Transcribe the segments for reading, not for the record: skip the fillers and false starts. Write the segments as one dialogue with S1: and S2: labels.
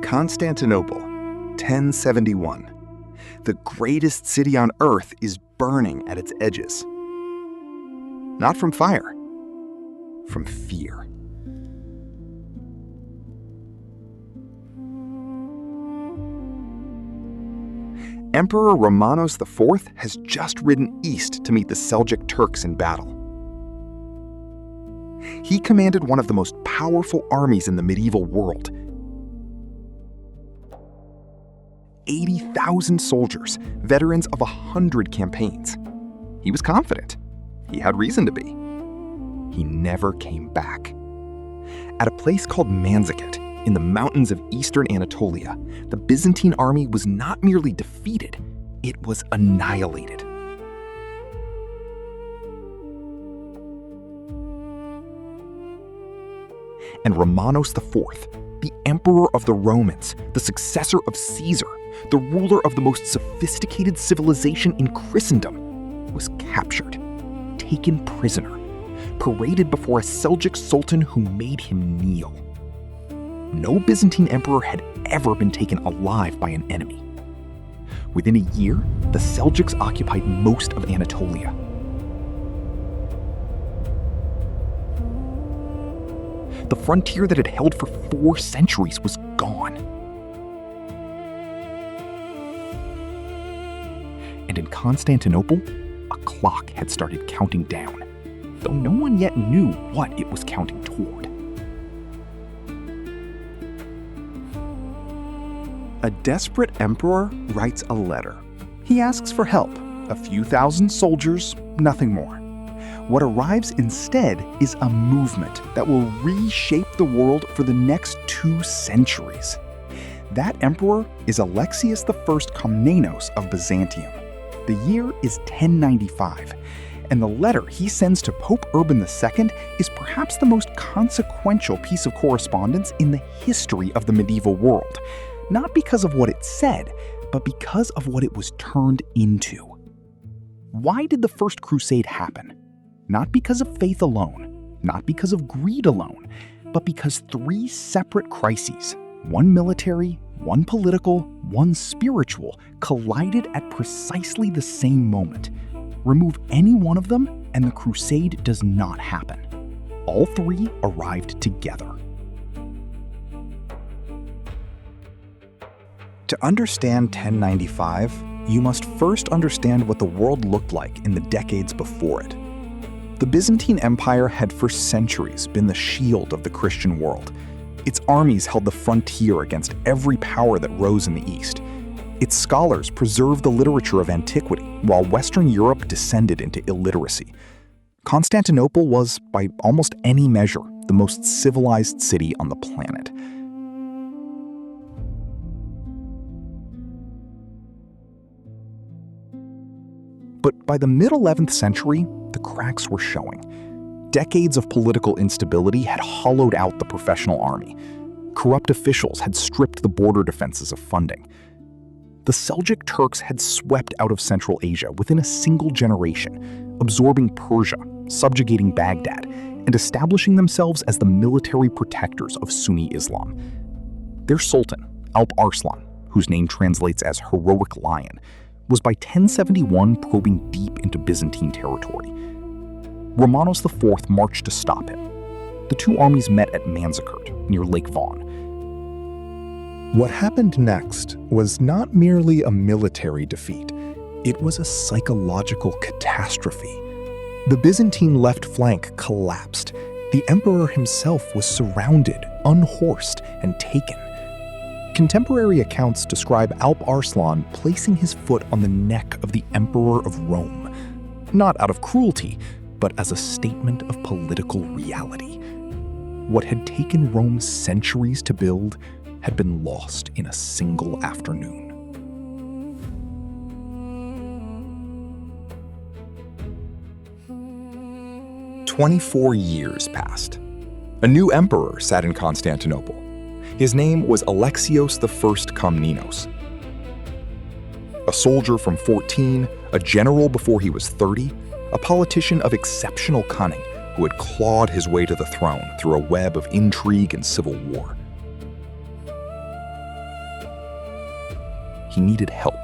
S1: Constantinople, 1071. The greatest city on earth is burning at its edges. Not from fire, from fear. Emperor Romanos IV has just ridden east to meet the Seljuk Turks in battle. He commanded one of the most powerful armies in the medieval world. 80,000 soldiers, veterans of 100 campaigns. He was confident. He had reason to be. He never came back. At a place called Manzikert, in the mountains of eastern Anatolia, the Byzantine army was not merely defeated, it was annihilated. And Romanos IV, the emperor of the Romans, the successor of Caesar, the ruler of the most sophisticated civilization in Christendom, was captured, taken prisoner, paraded before a Seljuk sultan who made him kneel. No Byzantine emperor had ever been taken alive by an enemy. Within a year, the Seljuks occupied most of Anatolia. The frontier that had held for 4 centuries was gone. And in Constantinople, a clock had started counting down, though no one yet knew what it was counting toward. A desperate emperor writes a letter. He asks for help, a few thousand soldiers, nothing more. What arrives instead is a movement that will reshape the world for the next 2 centuries. That emperor is Alexios I Komnenos of Byzantium. The year is 1095, and the letter he sends to Pope Urban II is perhaps the most consequential piece of correspondence in the history of the medieval world, not because of what it said, but because of what it was turned into. Why did the First Crusade happen? Not because of faith alone, not because of greed alone, but because 3 separate crises, one military, one political, one spiritual, collided at precisely the same moment. Remove any one of them, and the crusade does not happen. All 3 arrived together. To understand 1095, you must first understand what the world looked like in the decades before it. The Byzantine Empire had for centuries been the shield of the Christian world. Its armies held the frontier against every power that rose in the east. Its scholars preserved the literature of antiquity, while Western Europe descended into illiteracy. Constantinople was, by almost any measure, the most civilized city on the planet. But by the mid-11th century, the cracks were showing. Decades of political instability had hollowed out the professional army. Corrupt officials had stripped the border defenses of funding. The Seljuk Turks had swept out of Central Asia within a single generation, absorbing Persia, subjugating Baghdad, and establishing themselves as the military protectors of Sunni Islam. Their sultan, Alp Arslan, whose name translates as heroic lion, was by 1071 probing deep into Byzantine territory. Romanos IV marched to stop him. The 2 armies met at Manzikert, near Lake Von. What happened next was not merely a military defeat, it was a psychological catastrophe. The Byzantine left flank collapsed. The emperor himself was surrounded, unhorsed, and taken. Contemporary accounts describe Alp Arslan placing his foot on the neck of the Emperor of Rome, not out of cruelty, but as a statement of political reality. What had taken Rome centuries to build had been lost in a single afternoon. "24 years passed. A new emperor sat in Constantinople. His name was Alexios I Komnenos. A soldier from 14, a general before he was 30, a politician of exceptional cunning who had clawed his way to the throne through a web of intrigue and civil war. He needed help.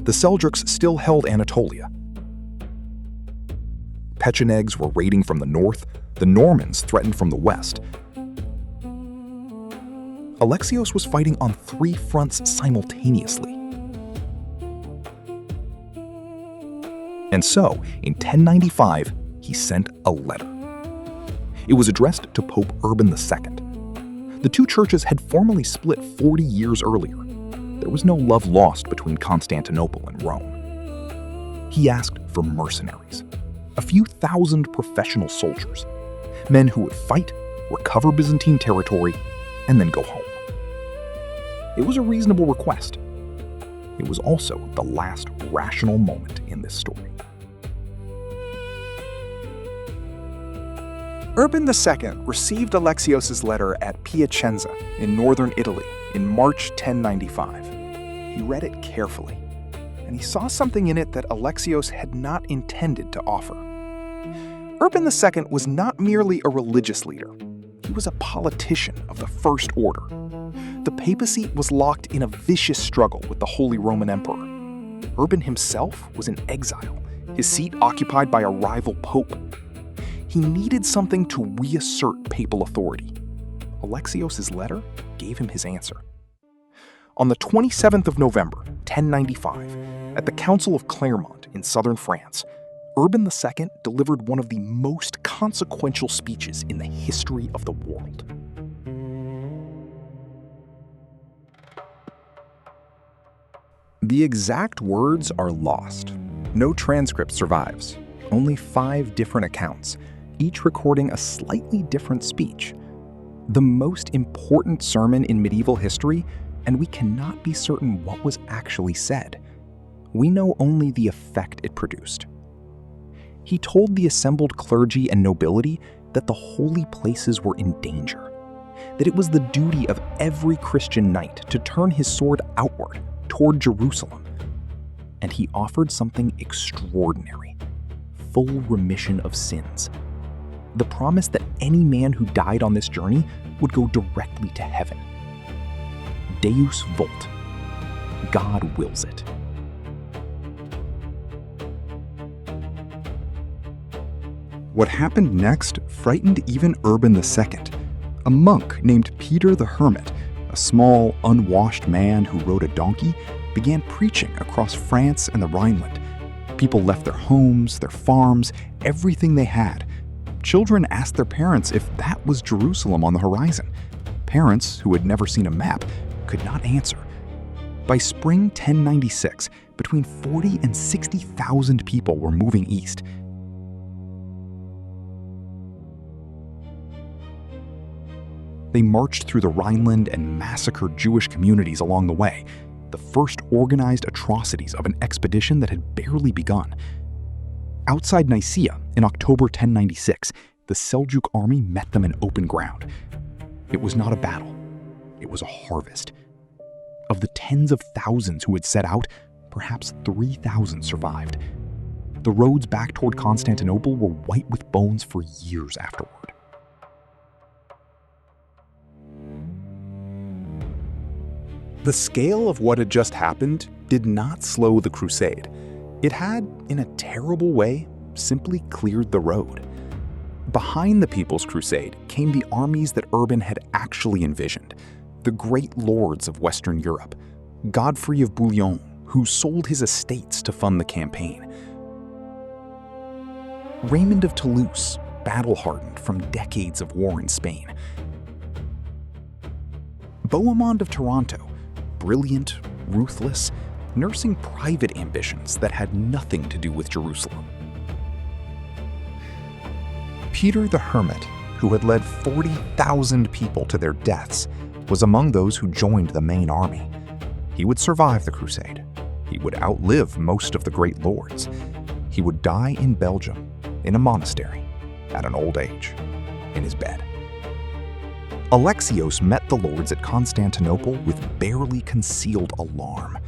S1: The Seljuks still held Anatolia. Pechenegs were raiding from the north, the Normans threatened from the west. Alexios was fighting on 3 fronts simultaneously. And so, in 1095, he sent a letter. It was addressed to Pope Urban II. The two churches had formally split 40 years earlier. There was no love lost between Constantinople and Rome. He asked for mercenaries, a few thousand professional soldiers, men who would fight, recover Byzantine territory, and then go home. It was a reasonable request. It was also the last rational moment in this story.
S2: Urban II received Alexios' letter at Piacenza in northern Italy in March 1095. He read it carefully, and he saw something in it that Alexios had not intended to offer. Urban II was not merely a religious leader. He was a politician of the First Order. The papacy was locked in a vicious struggle with the Holy Roman Emperor. Urban himself was in exile, his seat occupied by a rival pope. He needed something to reassert papal authority. Alexios' letter gave him his answer. On the 27th of November, 1095, at the Council of Clermont in southern France, Urban II delivered one of the most consequential speeches in the history of the world.
S1: The exact words are lost. No transcript survives. Only 5 different accounts, each recording a slightly different speech. The most important sermon in medieval history, and we cannot be certain what was actually said. We know only the effect it produced. He told the assembled clergy and nobility that the holy places were in danger, that it was the duty of every Christian knight to turn his sword outward toward Jerusalem. And he offered something extraordinary: full remission of sins. The promise that any man who died on this journey would go directly to heaven. Deus Vult. God wills it. What happened next frightened even Urban II. A monk named Peter the Hermit, a small, unwashed man who rode a donkey, began preaching across France and the Rhineland. People left their homes, their farms, everything they had. Children asked their parents if that was Jerusalem on the horizon. Parents, who had never seen a map, could not answer. By spring 1096, between 40 and 60,000 people were moving east. They marched through the Rhineland and massacred Jewish communities along the way, the first organized atrocities of an expedition that had barely begun. Outside Nicaea, in October 1096, the Seljuk army met them in open ground. It was not a battle. It was a harvest. Of the tens of thousands who had set out, perhaps 3,000 survived. The roads back toward Constantinople were white with bones for years afterward. The scale of what had just happened did not slow the crusade. It had, in a terrible way, simply cleared the road. Behind the People's Crusade came the armies that Urban had actually envisioned, the great lords of Western Europe, Godfrey of Bouillon, who sold his estates to fund the campaign, Raymond of Toulouse, battle-hardened from decades of war in Spain, Bohemond of Taranto, brilliant, ruthless, nursing private ambitions that had nothing to do with Jerusalem. Peter the Hermit, who had led 40,000 people to their deaths, was among those who joined the main army. He would survive the crusade. He would outlive most of the great lords. He would die in Belgium, in a monastery, at an old age, in his bed. Alexios met the lords at Constantinople with barely concealed alarm.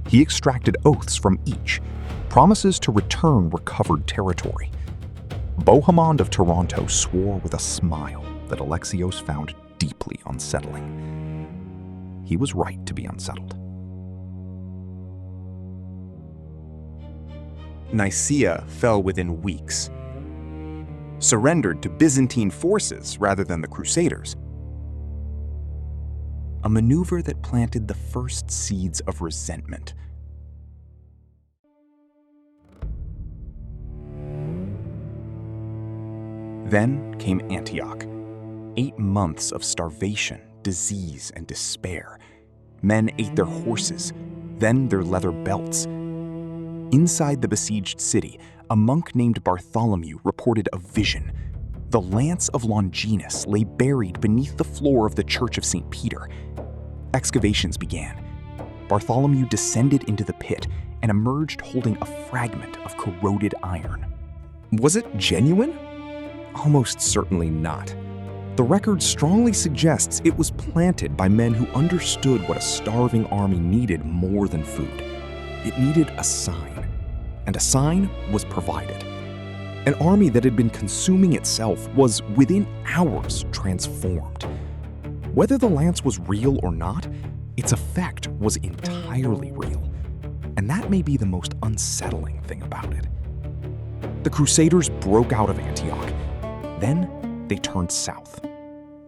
S1: He extracted oaths from each, promises to return recovered territory. Bohemond of Taranto swore with a smile that Alexios found deeply unsettling. He was right to be unsettled.
S2: Nicaea fell within weeks, surrendered to Byzantine forces rather than the Crusaders. A maneuver that planted the first seeds of resentment. Then came Antioch. 8 months of starvation, disease, and despair. Men ate their horses, then their leather belts. Inside the besieged city, a monk named Bartholomew reported a vision. The lance of Longinus lay buried beneath the floor of the Church of St. Peter. Excavations began. Bartholomew descended into the pit and emerged holding a fragment of corroded iron.
S3: Was it genuine? Almost certainly not. The record strongly suggests it was planted by men who understood what a starving army needed more than food. It needed a sign, and a sign was provided. An army that had been consuming itself was, within hours, transformed. Whether the lance was real or not, its effect was entirely real. And that may be the most unsettling thing about it. The Crusaders broke out of Antioch. Then they turned south,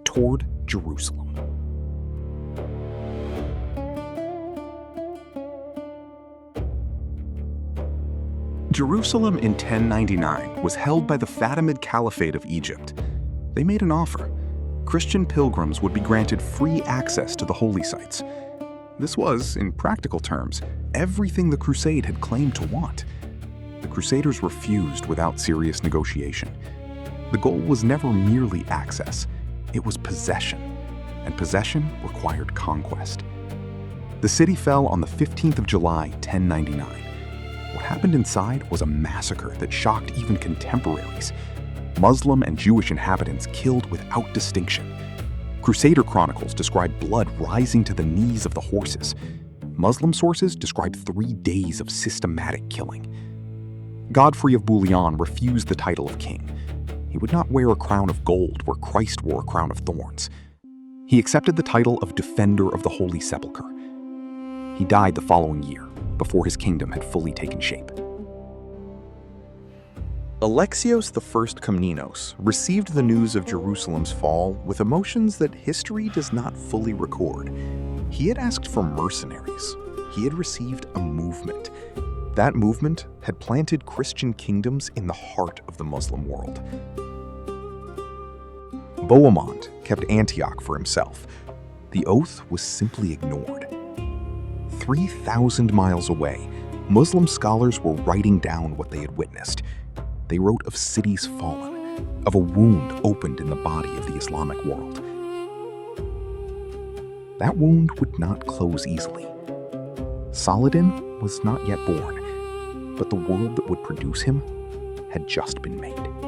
S3: toward Jerusalem. Jerusalem in 1099 was held by the Fatimid Caliphate of Egypt. They made an offer. Christian pilgrims would be granted free access to the holy sites. This was, in practical terms, everything the Crusade had claimed to want. The Crusaders refused without serious negotiation. The goal was never merely access, it was possession, and possession required conquest. The city fell on the 15th of July, 1099. What happened inside was a massacre that shocked even contemporaries. Muslim and Jewish inhabitants killed without distinction. Crusader chronicles describe blood rising to the knees of the horses. Muslim sources describe 3 days of systematic killing. Godfrey of Bouillon refused the title of king. He would not wear a crown of gold where Christ wore a crown of thorns. He accepted the title of Defender of the Holy Sepulchre. He died the following year, before his kingdom had fully taken shape. Alexios I Komnenos received the news of Jerusalem's fall with emotions that history does not fully record. He had asked for mercenaries. He had received a movement. That movement had planted Christian kingdoms in the heart of the Muslim world. Bohemond kept Antioch for himself. The oath was simply ignored. 3,000 miles away, Muslim scholars were writing down what they had witnessed. They wrote of cities fallen, of a wound opened in the body of the Islamic world. That wound would not close easily. Saladin was not yet born, but the world that would produce him had just been made.